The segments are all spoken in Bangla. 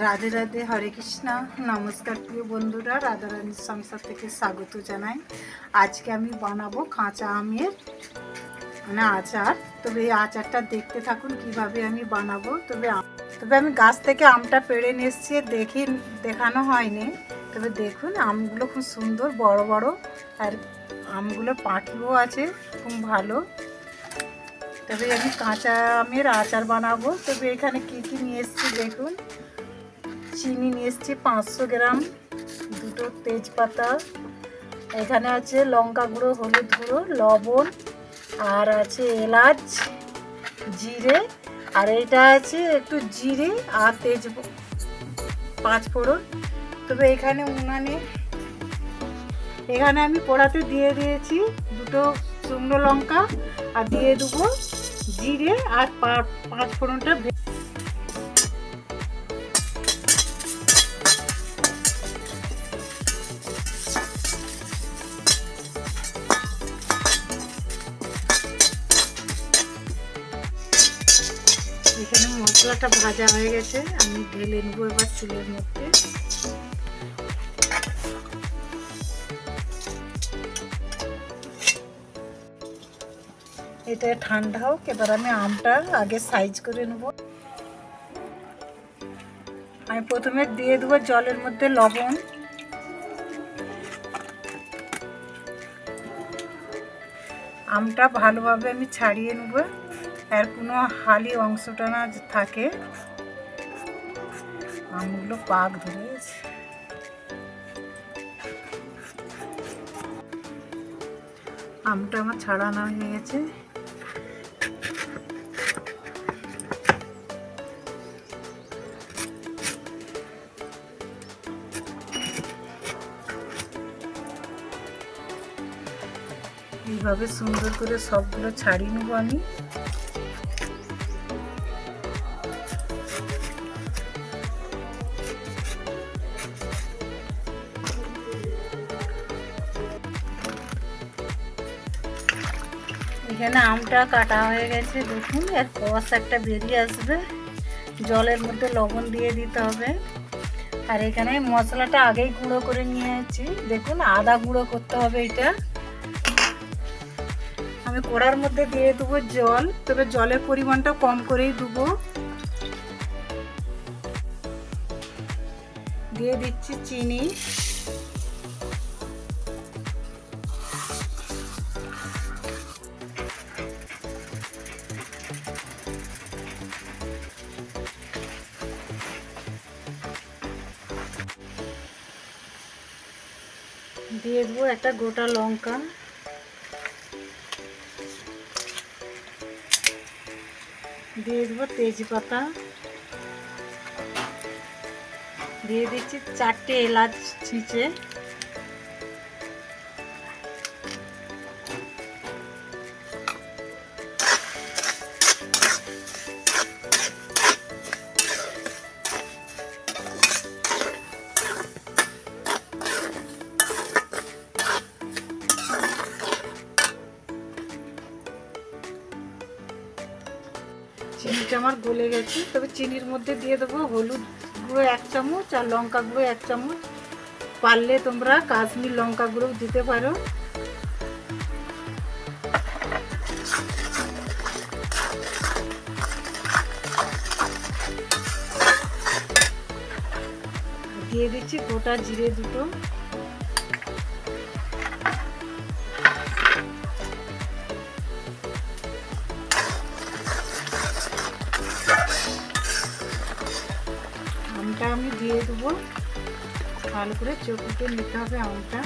রাধে রাধে, হরে কৃষ্ণ। নমস্কার প্রিয় বন্ধুরা, রাধারানীর সংসার থেকে স্বাগত জানাই। আজকে আমি বানাবো কাঁচা আমের আচার। তবে এই আচারটা দেখতে থাকুন কিভাবে আমি বানাবো। তবে আমি গাছ থেকে আমটা পেড়ে নিয়ে এসেছি, দেখানো হয়নি। তবে দেখুন আমগুলো খুব সুন্দর বড় বড়, আর আমগুলো পাকিও আছে খুব ভালো। তবে আমি কাঁচা আমের আচার বানাবো। তবে এখানে কি কি নিয়ে এসেছি দেখুন। চিনি নিয়ে এসেছি 500 গ্রাম, দুটো তেজপাতা, এখানে আছে লঙ্কা গুঁড়ো, হলুদ গুঁড়ো, লবণ, আর আছে এলাচ, জিরে, আর এটা আছে একটু জিরে আর পাঁচফোড়ন। তবে এখানে আমি পোড়াতে দিয়ে দিয়েছি দুটো শুকনো লঙ্কা, আর দিয়ে দেবো জিরে আর পাঁচফোড়নটা। এখানে মশলাটা ভাজা হয়ে গেছে, আমি ঢেলে নেবো এবার চুলের মধ্যে। এটা ঠান্ডা হোক, এবার আমি আমটা আগে সাইজ করে নেব। আমি প্রথমে দিয়ে দেবো জলের মধ্যে লবণ, আমটা ভালোভাবে আমি ছাড়িয়ে নেব, আর কোনো হালি অংশটা না থাকে। আমগুলো পাক ধরে গেছে। আমটা আমার ছাড়ানো হয়ে গেছে। এইভাবে সুন্দর করে সবগুলো ছাড়িয়ে নেবো আমি। এখানে আমটা কাটা হয়ে গেছে, দেখুন এর কষ একটা বেরিয়ে আসবে। জলের মধ্যে লবণ দিয়ে দিতে হবে। আর এখানে মশলাটা আগেই গুঁড়ো করে নিয়েছি, দেখুন আদা গুঁড়ো করতে হবে। এটা আমি কড়ার মধ্যে দিয়ে দেবো জল, তবে জলের পরিমাণটা কম করেই দেবো। দিয়ে দিচ্ছি চিনি, দিয়ে দেবো একটা গোটা লঙ্কা, দিয়ে দেবো তেজপাতা, দিয়ে দিচ্ছি 4টে এলাচ ছিঁচে, চিনিটা আমার গলে গেছে। তবে চিনির মধ্যে দিয়ে দেবো হলুদ গুঁড়ো 1 চামচ আর লঙ্কা গুঁড়ো 1 চামচ। পারলে তোমরা কাশ্মীর লঙ্কা গুঁড়ো দিতে পারো। দিয়ে দিচ্ছি গোটা জিরে দুটো, আমটা আমি দিয়ে দেবো। ভালো করে চটকে নিতে হবে আমটা।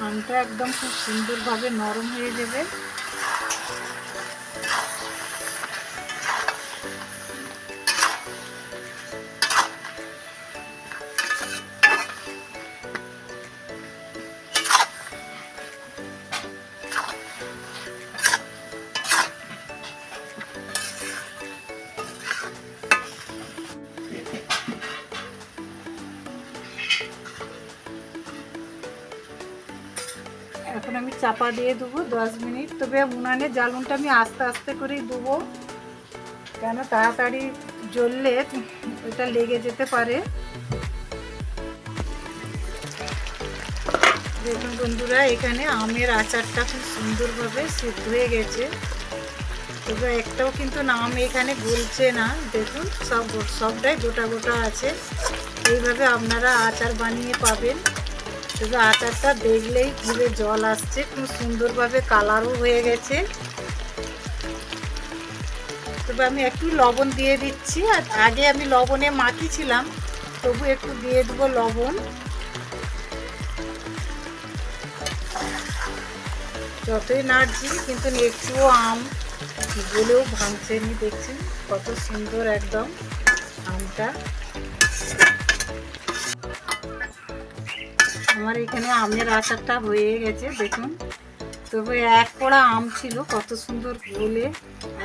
আমটা একদম খুব সুন্দরভাবে নরম হয়ে যাবে। এখন আমি চাপা দিয়ে দেবো 10 মিনিট। তবে উনানে জ্বালনটা আমি আস্তে আস্তে করেই দেবো, কেন তাড়াতাড়ি জ্বললে এটা লেগে যেতে পারে। দেখুন বন্ধুরা, এখানে আমের আচারটা খুব সুন্দরভাবে সিদ্ধ হয়ে গেছে। তবে একটাও কিন্তু আম এখানে গলছে না, দেখুন সবটাই গোটা গোটা আছে। এইভাবে আপনারা আচার বানিয়ে পাবেন। তবে আচারটা দেখলেই জিভে জল আসছে, খুব সুন্দরভাবে কালারও হয়ে গেছে। তবে আমি একটু লবণ দিয়ে দিচ্ছি, আর আগে আমি লবণে মাখিয়েছিলাম, তবু একটু দিয়ে দেবো লবণ। যতই নাড়ছি কিন্তু একটুও আম গলেও ভাঙছে নি, দেখছেন কত সুন্দর একদম আমটা। আমার এখানে আমের আচারটা হয়ে গেছে দেখুন। তবে এক পোড়া আম ছিল, কত সুন্দর গলে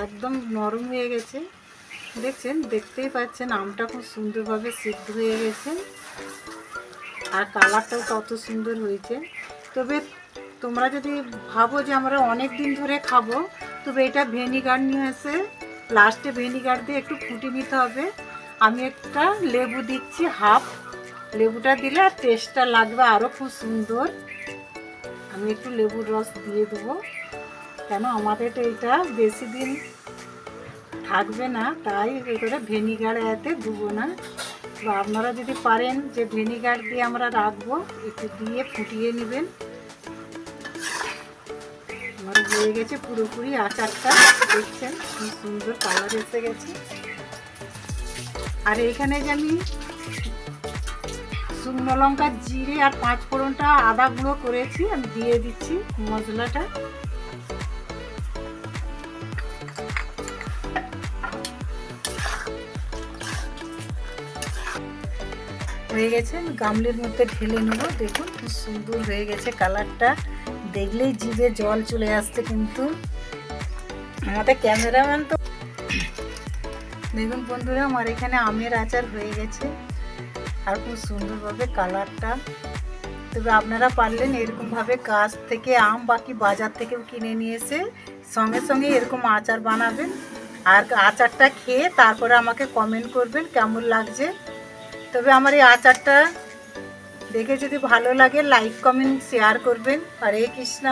একদম নরম হয়ে গেছে। দেখছেন, দেখতেই পাচ্ছেন আমটা খুব সুন্দরভাবে সিদ্ধ হয়ে গেছে, আর কালারটাও কত সুন্দর হয়েছে। তবে তোমরা যদি ভাবো যে আমরা অনেক দিন ধরে খাবো, তবে এটা ভিনিগার নিয়ে এসে লাস্টে ভিনিগার দিয়ে একটু ফুটিয়ে নিতে হবে। আমি একটা লেবু দিচ্ছি, হাফ লেবুটা দিলে আর টেস্টটা লাগবে আরও খুব সুন্দর। আমি একটু লেবুর রস দিয়ে দেবো, কেন আমাদের তো এটা বেশি দিন থাকবে না, তাই করে ভিনিগার এতে দেবো না। বা আপনারা যদি পারেন যে ভিনিগার দিয়ে আমরা রাখবো, একটু দিয়ে ফুটিয়ে নেবেন। আমার হয়ে গেছে পুরোপুরি আচারটা, দেখছেন খুব সুন্দর কালার এসে গেছে। আর এখানে যে আমি শুকনো লঙ্কা, জিরে আর 5 ফোড়নটা আদা গুঁড়ো করেছি, আমি দিয়ে দিচ্ছি মশলাটা। হয়ে গেছে, আমি গামলির মধ্যে ঢেলে নেব। দেখুন খুব সুন্দর হয়ে গেছে কালারটা, দেখলেই জিভে জল চলে আসছে। কিন্তু আমাদের ক্যামেরাম্যান তো, দেখুন বন্ধুরা, আমার এখানে আমের আচার হয়ে গেছে আর খুব সুন্দরভাবে কালারটা। তবে আপনারা পারলেন এরকমভাবে গাছ থেকে আম বাকি বাজার থেকেও কিনে নিয়ে এসে সঙ্গে সঙ্গে এরকম আচার বানাবেন, আর আচারটা খেয়ে তারপরে আমাকে কমেন্ট করবেন কেমন লাগছে। তবে আমার এই আচারটা দেখে যদি ভালো লাগে, লাইক কমেন্ট শেয়ার করবেন। হরে কৃষ্ণ।